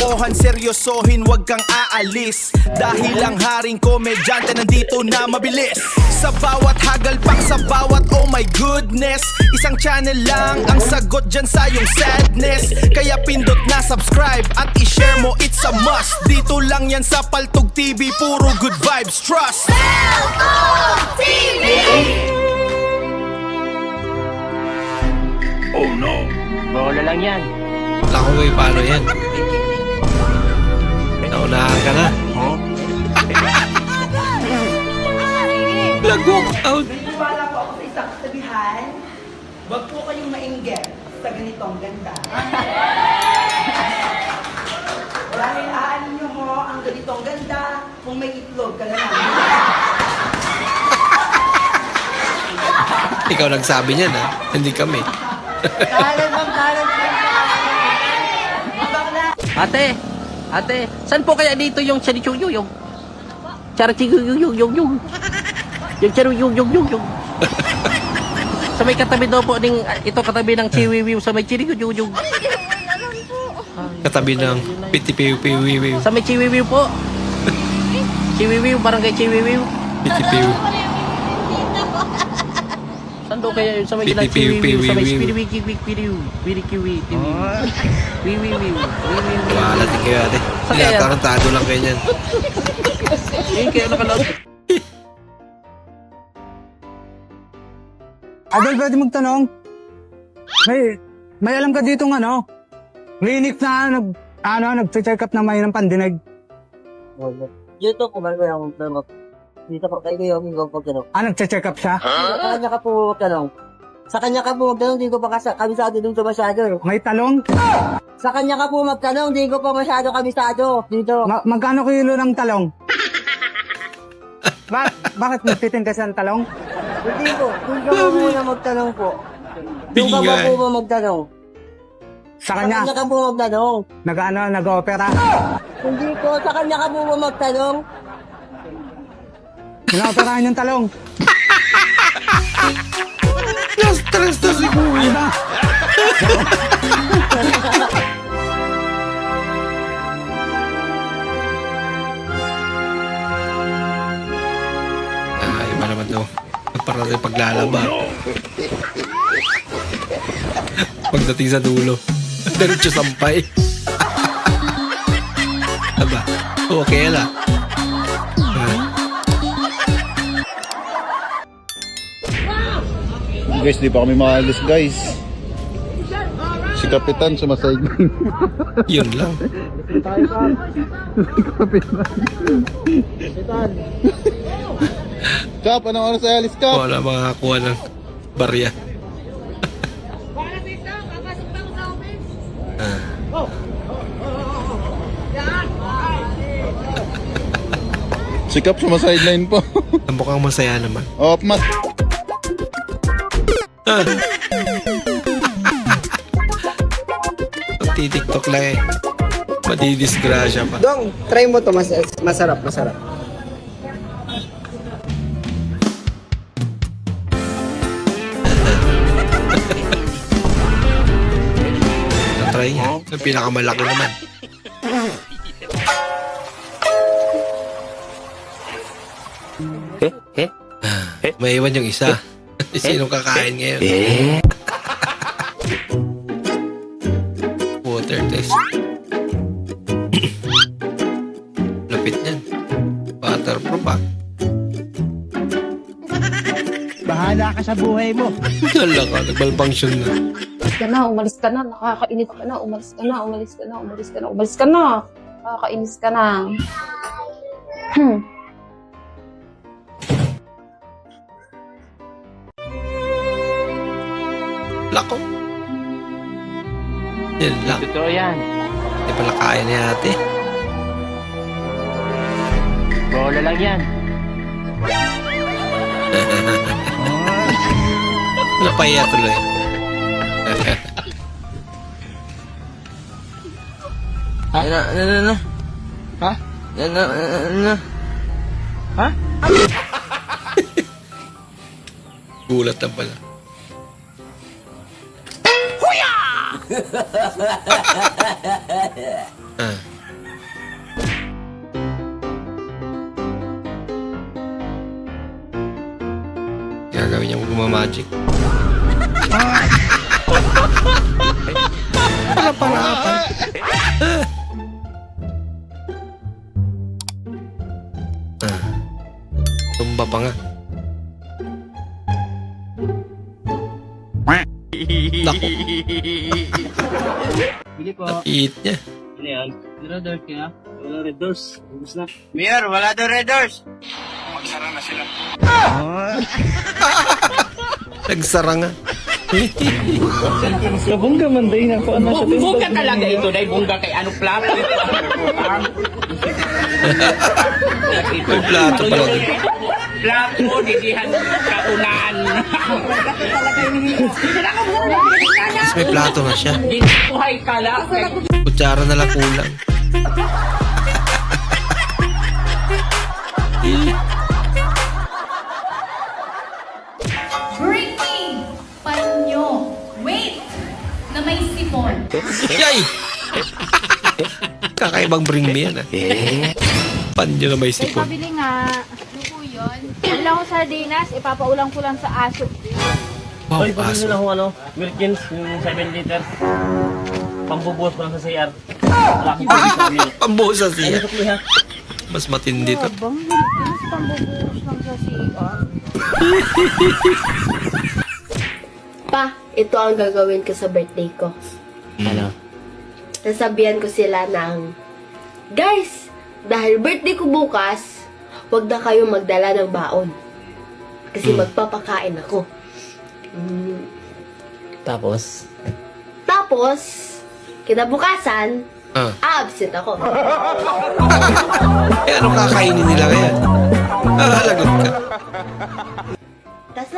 Kalokohan, seryosohin, wag kang aalis. Dahil ang haring komedyante nandito na mabilis. Sa bawat hagalpak, sa bawat oh my goodness. Isang channel lang ang sagot dyan sa iyong sadness. Kaya pindot na subscribe at i-share mo, it's a must. Dito lang yan sa Paltog TV, puro good vibes, trust. Paltog TV! Oh no! Bola lang yan. Ako may paano yan? Naunahan ka na. Nag-walk out. Wala po ako sa isang kasabihan. Huwag po kayong mainggit sa ganitong ganda. Dahil aanin niyo mo ang ganitong ganda kung may itlog ka na lang. Ikaw nagsabi niyan ha? Hindi kami. Ate, saan po kaya dito yung charichuyuyong? Charichuyuyong. Yung charichuyuyong. Sa may katabi daw po ning ito katabi ng chiwiwiw sa may chirichuyuyong. Katabi ng pitipiw-piw-wiw. Sa may chiwiwiw po. Chiwiwiw, barangay chiwiwiw. Pitipiw. Saan daw kaya yun sa may ilang chiwiwiw? Sa may spiriwikiwikiwiw. Wiwiwiw. Wala din kayo ate. Tarantado lang kayo niyan. Eh, kaya nakalaot. Adol, pwede magtanong? May alam ka ditong clinic na nag-check up na may ng pandinig. Dito po ba yung dito po kayo yung magtanong. Nag-check up siya? Sa kanya ka po magtanong. Sa kanya ka po magtanong, di ko pa kabisado dun sa masyado. May talong? Sa kanya ka po magtanong, di ko pa masyado kabisado dito. Magkano kilo ng talong? Bakit nagtitinda siya ng talong? Hindi po, doon ka po muna magtanong po. Doon ka ba po magtanong? Sa kanya? Sa kanya ka po magtanong. Nag-opera? Hindi po, sa kanya ka po magtanong. Ina-operahan yung talong? Na-stress na si Kuya. Iba naman daw. Para rin paglalaba. Pagdating sa dulo. Diretso sampay. Aba, okay lang. Guys, di pa kami maalis guys. Si Kapitan sumasayad. Yun lang. Kap, anong oras ay alis Kap? Wala makakakuha ng barya. Si Kap sumasideline po. Mukhang masaya naman. Oh, mas. Pag-tiktok lang madidisgrasya pa. Dong, try mo to, masarap. Try niya. Yung pinakamalaki naman. May iwan yung isa. Sinong kakain ngayon? Water test. Lapit niyan. Waterproof ah. Bahala ka sa buhay mo. Dala ka, nagmalfunction na. Umalis ka na, nakakainis ka na, umalis ka na, nakakainis ka na. Lako. Yan lang. Totoo yan. Hindi pala kaya ni ate. Bola lang yan. Napaya tuloy. Ano? Ha? Ano? Ha? Gulat na pala. Ah. magic. Wala pang apat. Tumba pa nga. Naku. Bili po. Napit niya. Ano yan? Red doors kaya? Wala red doors. Ubus na. Mayor, wala daw red doors. Nagsara nga. Kabungga man day na ko. Ano siya? Bungga talaga ito, dahil bungga kay ano plato. May plato pala dun. Plato, didihan, kaunan. Tapos may plato na siya. Buhay ka lang. Kutsara na lang kulang. Bringing panyo. Wait! Na may sipon. Yay! Kakaibang bring me yan, ah. Panyo na may sipon. Pabili nga. Ano po yun? Wala ko sardinas, ipapaulang ko lang sa aso. Wow, Oy, pabili aso. na akong ano, Wilkins, yung 7 liter. Pambubuhos ko lang sa CR. Wala akong pabili sa amin. Pambuhos sa Ano siya. ito ha? Mas matindi to. Abang, Wilkins, pambubuhos lang sa CR. Pa, ito ang gagawin ko sa birthday ko. Ano? Nasabihan ko sila ng, guys, dahil birthday ko bukas, wag na kayo magdala ng baon. Kasi magpapakain ako. Tapos? Tapos, kinabukasan, Ah. absent ako. Eh, ano kakainin nila kaya? Lagot ka. Tapos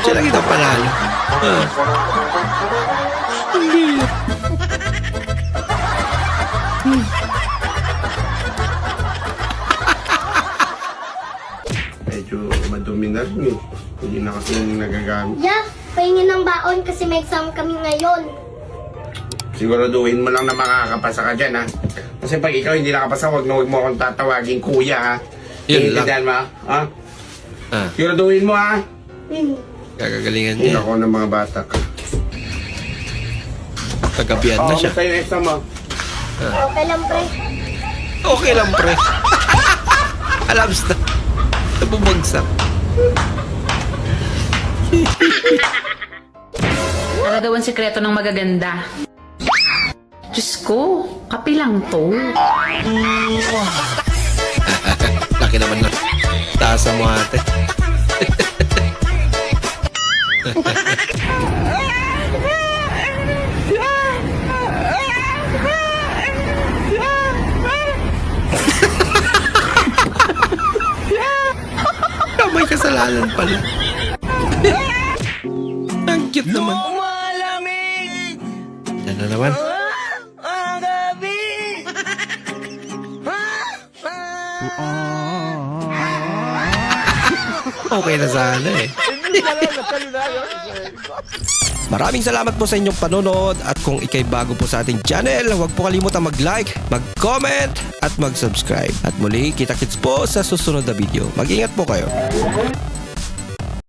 Siya lang ito panalo. Ah. Medyo madumi na rin eh. Hindi na kasi nagagamit. Yeah, pahingin ng baon kasi may exam kami ngayon. Siguraduhin mo lang na makakapasa ka dyan, ha? Kasi pag ikaw hindi nakapasa, huwag mo akong tatawagin kuya, ha? Yun lang. Iintindihan mo, ha? Ah, Siguraduhin mo, ha? gagagalingan Hindi niya. ako ng mga bata ka. Kagabihan na siya. Kamusta yung exam mo? Okay lang, pre. Okay lang, pre. Alams na. Nabubagsak. Para daw ang sikreto ng magaganda. Diyos ko, kape lang to. Laki naman na. Taas mo ate. May kasalanan pala. Ang cute naman. Malamig! Yan na naman. Ang gabi! Okay na sana eh. Maraming salamat po sa inyong panonood at kung ikay bago po sa ating channel, huwag po kalimutan mag-like, mag-comment at mag-subscribe. At muli, kita-kits po sa susunod na video. Mag-ingat po kayo.